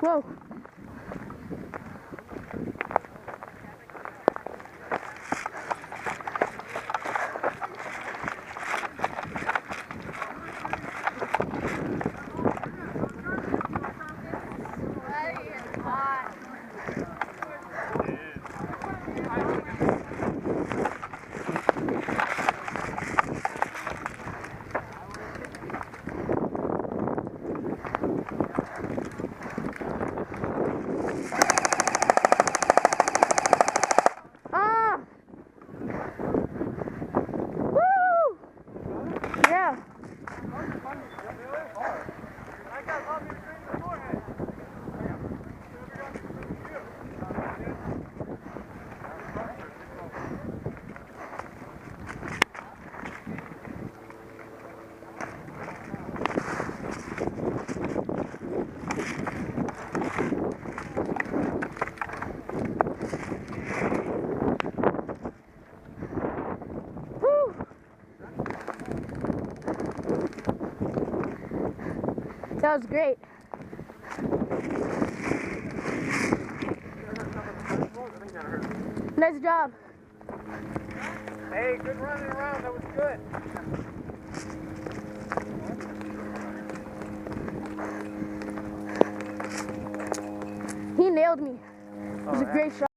Go. Yeah. Woo. That was great. Nice job. Hey, good running around. That was good. He nailed me. It was a great shot.